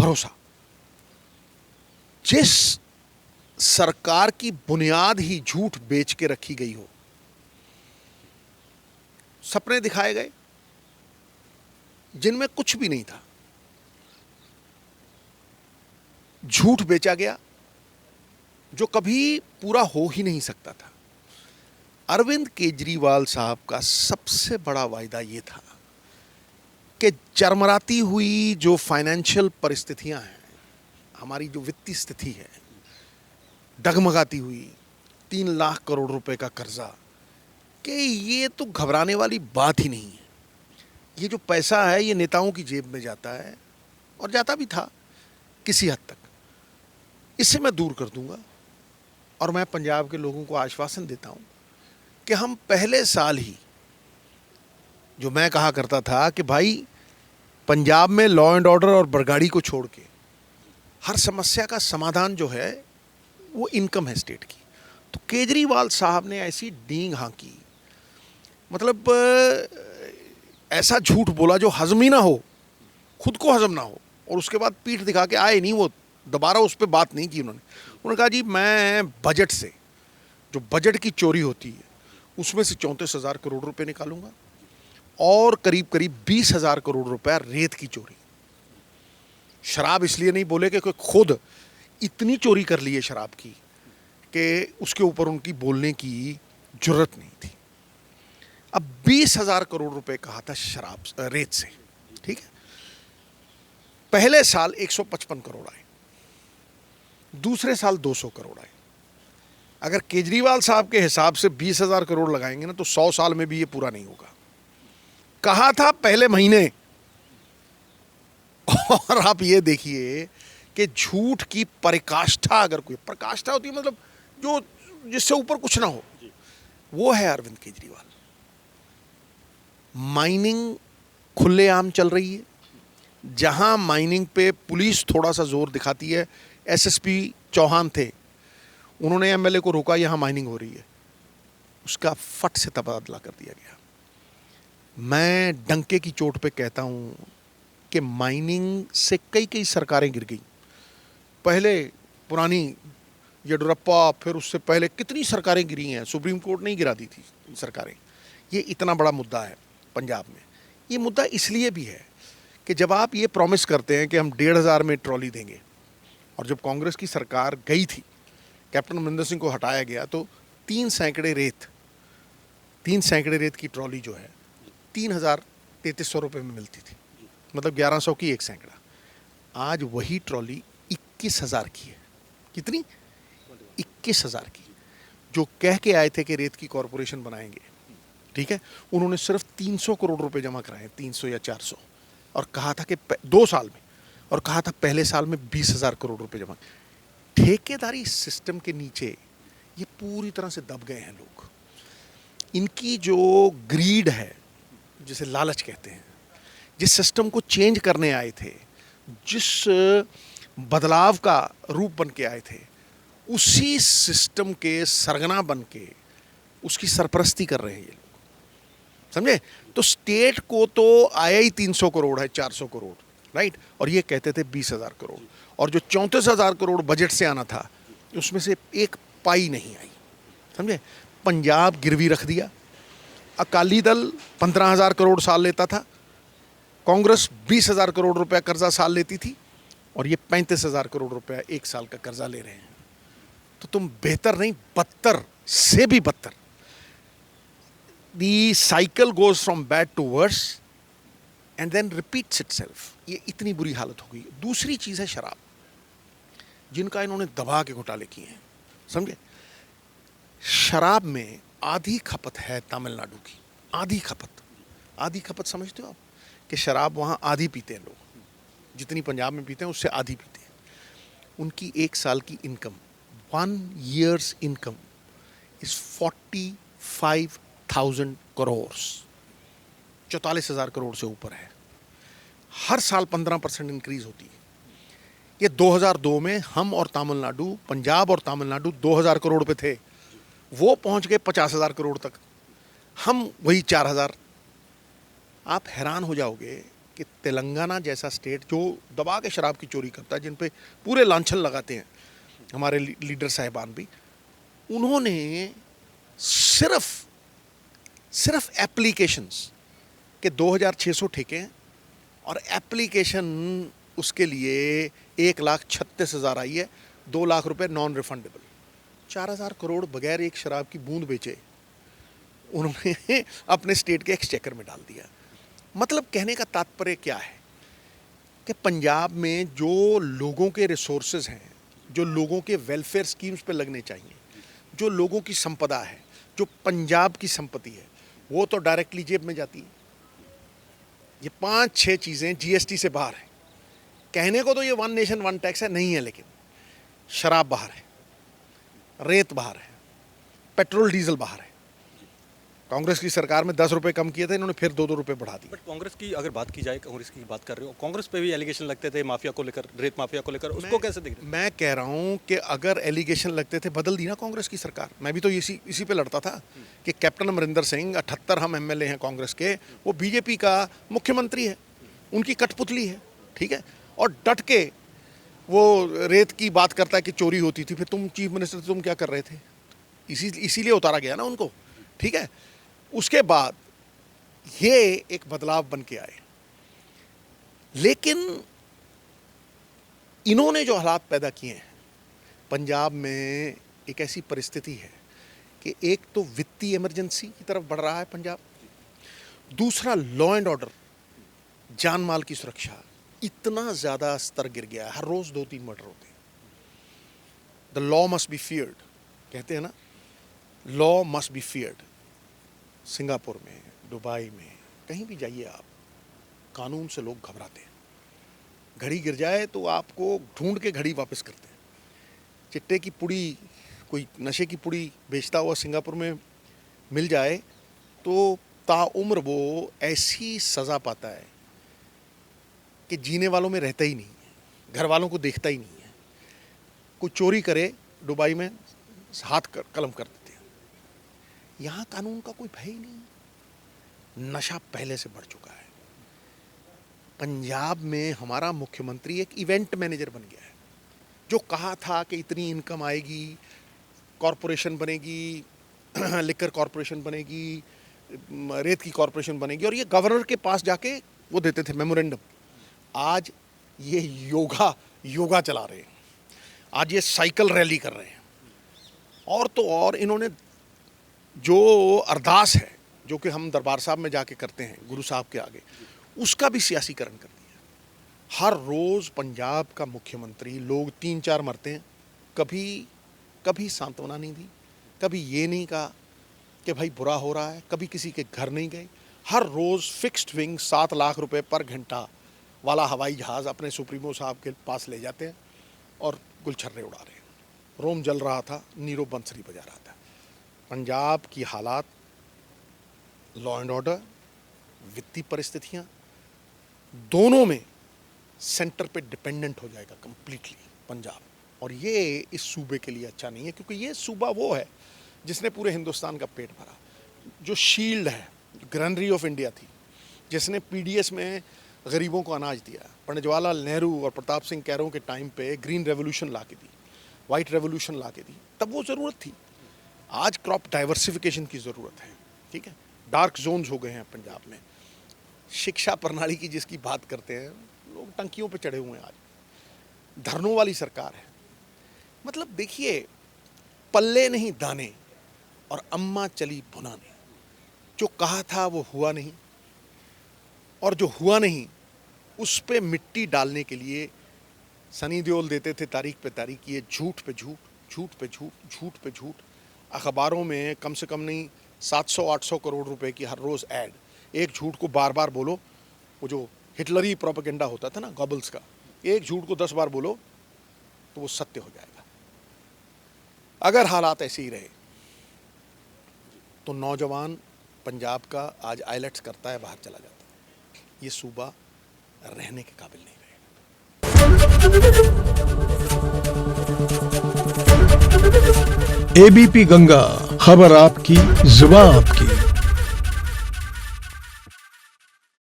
भरोसा। जिस सरकार की बुनियाद ही झूठ बेच के रखी गई हो, सपने दिखाए गए जिनमें कुछ भी नहीं था, झूठ बेचा गया जो कभी पूरा हो ही नहीं सकता था। अरविंद केजरीवाल साहब का सबसे बड़ा वायदा ये था कि चरमराती हुई जो फाइनेंशियल परिस्थितियां हैं, हमारी जो वित्तीय स्थिति है, डगमगाती हुई 3 लाख करोड़ रुपए का कर्जा, कि ये तो घबराने वाली बात ही नहीं है। ये जो पैसा है ये नेताओं की जेब में जाता है, और जाता भी था किसी हद तक। इससे मैं दूर कर दूंगा, और मैं पंजाब के लोगों को आश्वासन देता हूं कि हम पहले साल ही, जो मैं कहा करता था कि भाई पंजाब में लॉ एंड ऑर्डर और बरगाड़ी को छोड़ के हर समस्या का समाधान जो है वो इनकम है स्टेट की, तो केजरीवाल साहब ने ऐसी डींग हाँकी, मतलब ऐसा झूठ बोला जो हजम ही ना हो, खुद को हजम ना हो, और उसके बाद पीठ दिखा के आए नहीं वो, दोबारा उस पर बात नहीं की उन्होंने कहा जी मैं बजट से, जो बजट की चोरी होती है उसमें से 34,000 करोड़ रुपए निकालूंगा, और करीब करीब 20,000 करोड़ रुपया रेत की चोरी। शराब इसलिए नहीं बोले कि खुद इतनी चोरी कर ली है शराब की कि उसके ऊपर उनकी बोलने की जरूरत नहीं थी। अब 20,000 करोड़ रुपए कहा था शराब रेत से, ठीक है। पहले साल 155 करोड़ आए, दूसरे साल 200 करोड़ आए। अगर केजरीवाल साहब के हिसाब से 20,000 करोड़ लगाएंगे ना तो 100 साल में भी ये पूरा नहीं होगा। कहा था पहले महीने, और आप ये देखिए कि झूठ की पराकाष्ठा, अगर कोई पराकाष्ठा होती है मतलब जो जिससे ऊपर कुछ ना हो, वो है अरविंद केजरीवाल। माइनिंग खुलेआम चल रही है, जहां माइनिंग पे पुलिस थोड़ा सा जोर दिखाती है, एसएसपी चौहान थे, उन्होंने एमएलए को रोका, यहां माइनिंग हो रही है, उसका फट से तबादला कर दिया गया। मैं डंके की चोट पे कहता हूं कि माइनिंग से कई कई सरकारें गिर गई। पहले पुरानी येडियुरप्पा, फिर उससे पहले कितनी सरकारें गिरी हैं, सुप्रीम कोर्ट नहीं गिरा दी थी सरकारें। ये इतना बड़ा मुद्दा है पंजाब में। ये मुद्दा इसलिए भी है कि जब आप ये प्रॉमिस करते हैं कि हम 1,500 में ट्रॉली देंगे, और जब कांग्रेस की सरकार गई थी, कैप्टन अमरिंदर सिंह को हटाया गया, तो 3 सैकड़े रेत की ट्रॉली जो है 3,3300 रुपये में मिलती थी, मतलब 1100 की एक सैकड़ा। आज वही ट्रॉली 21,000 की है। कितनी? 21,000 की। जो कह के आए थे कि रेत की कॉरपोरेशन बनाएंगे, ठीक है, उन्होंने सिर्फ 300 करोड़ रुपए जमा कराए, 300 या 400, और कहा था कि 2 साल में, और कहा था पहले साल में 20,000 करोड़ रुपए जमा। ठेकेदारी सिस्टम के नीचे ये पूरी तरह से दब गए हैं लोग। इनकी जो ग्रीड है, जिसे लालच कहते हैं, जिस सिस्टम को चेंज करने आए थे, जिस बदलाव का रूप बन के आए थे, उसी सिस्टम के सरगना बन के उसकी सरपरस्ती कर रहे हैं ये लोग, समझे। तो स्टेट को तो आया ही 300 करोड़ है, 400 करोड़, राइट, और ये कहते थे 20,000 करोड़, और जो 34,000 करोड़ बजट से आना था उसमें से एक पाई नहीं आई, समझे। पंजाब गिरवी रख दिया। अकाली दल 15,000 करोड़ साल लेता था, कांग्रेस 20,000 करोड़ रुपया कर्जा साल लेती थी, और ये 35,000 करोड़ रुपया एक साल का कर्जा ले रहे हैं। तो तुम बेहतर नहीं, बदतर से भी बदतर। The cycle goes from bad to worse and then repeats itself. ये इतनी बुरी हालत हो गई। दूसरी चीज है शराब, जिनका इन्होंने दबा के घोटाले किए हैं, समझे। शराब में आधी खपत है तमिलनाडु की, आधी खपत समझते हो आप, कि शराब वहाँ आधी पीते हैं लोग, जितनी पंजाब में पीते हैं उससे आधी पीते हैं। उनकी एक साल की income, 1 year's income is 45,000 crore, 44,000 crore से ऊपर है। हर साल 15% इंक्रीज होती है। ये 2002 में हम और तमिलनाडु, पंजाब और तमिलनाडु 2,000 करोड़ पे थे, वो पहुंच गए 50,000 करोड़ तक, हम वही 4,000। आप हैरान हो जाओगे कि तेलंगाना जैसा स्टेट जो दबा के शराब की चोरी करता है, जिन पे पूरे लांछन लगाते हैं हमारे लीडर साहिबान भी, उन्होंने सिर्फ एप्लीकेशंस के 2600 ठेके हैं और एप्लीकेशन उसके लिए 1,36,000 आई है, 2 लाख रुपए नॉन रिफंडेबल। 4,000 करोड़ बगैर एक शराब की बूंद बेचे उन्होंने अपने स्टेट के एक्सचेकर में डाल दिया। मतलब कहने का तात्पर्य क्या है कि पंजाब में जो लोगों के रिसोर्सेज हैं, जो लोगों के वेलफेयर स्कीम्स पे लगने चाहिए, जो लोगों की संपदा है, जो पंजाब की संपत्ति है, वो तो डायरेक्टली जेब में जाती है। ये 5-6 चीज़ें जीएसटी से बाहर हैं। कहने को तो ये वन नेशन वन टैक्स है, नहीं है, लेकिन शराब बाहर है, रेत बाहर है, पेट्रोल डीजल बाहर है। कांग्रेस की सरकार में 10 रुपए कम किए थे, इन्होंने फिर 2-2 रुपए बढ़ा दिए। बट कांग्रेस की अगर बात की जाए, कांग्रेस की बात कर रहे हो, कांग्रेस पे भी एलिगेशन लगते थे माफिया को लेकर, रेत माफिया को लेकर, उसको कैसे देख रहे हैं? मैं कह रहा हूं कि अगर एलिगेशन लगते थे, बदल दी ना कांग्रेस की सरकार। मैं भी तो इसी पे लड़ता था कि कैप्टन अमरिंदर सिंह, 78 हम एमएलए हैं कांग्रेस के, वो बीजेपी का मुख्यमंत्री है, उनकी कठपुतली है, ठीक है, और डट के वो रेत की बात करता है कि चोरी होती थी। फिर तुम चीफ मिनिस्टर, तुम क्या कर रहे थे? इसीलिए उतारा गया ना उनको, ठीक है। उसके बाद ये एक बदलाव बन के आए, लेकिन इन्होंने जो हालात पैदा किए हैं पंजाब में, एक ऐसी परिस्थिति है कि एक तो वित्तीय इमरजेंसी की तरफ बढ़ रहा है पंजाब, दूसरा लॉ एंड ऑर्डर, जान माल की सुरक्षा, इतना ज्यादा स्तर गिर गया है, हर रोज 2-3 मर्डर होते हैं। The law must be feared, कहते हैं ना, law must be feared. Singapore में, दुबई में, कहीं भी जाइए आप, कानून से लोग घबराते हैं। घड़ी गिर जाए तो आपको ढूंढ के घड़ी वापस करते हैं। चिट्टे की पुड़ी, कोई नशे की पुड़ी बेचता हुआ सिंगापुर में मिल जाए तो ताउम्र वो ऐसी सज़ा पाता है कि जीने वालों में रहता ही नहीं है, घर वालों को देखता ही नहीं है। कोई चोरी करे दुबई में, हाथ कलम कर देते हैं। यहाँ कानून का कोई भय ही नहीं, नशा पहले से बढ़ चुका है। पंजाब में हमारा मुख्यमंत्री एक इवेंट मैनेजर बन गया है। जो कहा था कि इतनी इनकम आएगी, कॉरपोरेशन बनेगी, लिकर कॉरपोरेशन बनेगी, रेत की कॉरपोरेशन बनेगी, और ये गवर्नर के पास जाके वो देते थे मेमोरेंडम। आज ये योगा चला रहे हैं, आज ये साइकिल रैली कर रहे हैं, और तो और इन्होंने जो अरदास है, जो कि हम दरबार साहब में जाके करते हैं गुरु साहब के आगे, उसका भी सियासीकरण कर दिया। हर रोज़ पंजाब का मुख्यमंत्री, लोग 3-4 मरते हैं, कभी सांत्वना नहीं दी, कभी ये नहीं कहा कि भाई बुरा हो रहा है, कभी किसी के घर नहीं गए। हर रोज़ फिक्स्ड विंग 7 लाख रुपए पर घंटा वाला हवाई जहाज़ अपने सुप्रीमो साहब के पास ले जाते हैं और गुलछर्रे उड़ा रहे हैं। रोम जल रहा था, नीरो बंसरी बजा रहा था। पंजाब की हालात, लॉ एंड ऑर्डर, वित्तीय परिस्थितियाँ, दोनों में सेंटर पे डिपेंडेंट हो जाएगा कंप्लीटली पंजाब। और ये इस सूबे के लिए अच्छा नहीं है, क्योंकि ये सूबा वो है जिसने पूरे हिंदुस्तान का पेट भरा, जो शील्ड है, ग्रैनरी ऑफ इंडिया थी, जिसने पीडीएस में गरीबों को अनाज दिया। पंडित जवाहरलाल नेहरू और प्रताप सिंह कैरों के टाइम पे ग्रीन रेवोल्यूशन ला के दी, वाइट रेवोल्यूशन ला के दी, तब वो ज़रूरत थी। आज क्रॉप डाइवर्सिफिकेशन की ज़रूरत है, ठीक है। डार्क जोन्स हो गए हैं पंजाब में। शिक्षा प्रणाली की जिसकी बात करते हैं, लोग टंकियों पे चढ़े हुए हैं। आज धरनों वाली सरकार है। मतलब देखिए, पल्ले नहीं दाने और अम्मा चली भुनाने। जो कहा था वो हुआ नहीं, और जो हुआ नहीं उस पे मिट्टी डालने के लिए सनी देओल देते थे तारीख पे तारीख, ये झूठ पे झूठ, झूठ पे झूठ, झूठ पे झूठ। अखबारों में कम से कम नहीं 700-800 करोड़ रुपए की हर रोज़ ऐड। एक झूठ को बार बार बोलो, वो जो हिटलरी प्रोपेगेंडा होता था ना गॉबल्स का, एक झूठ को 10 बार बोलो तो वो सत्य हो जाएगा। अगर हालात ऐसे ही रहे तो नौजवान पंजाब का आज आइलेट्स करता है, बाहर चला जाता है। ये सूबा रहने के काबिल नहीं रहेगा। एबीपी गंगा, खबर आपकी, जुबान आपकी।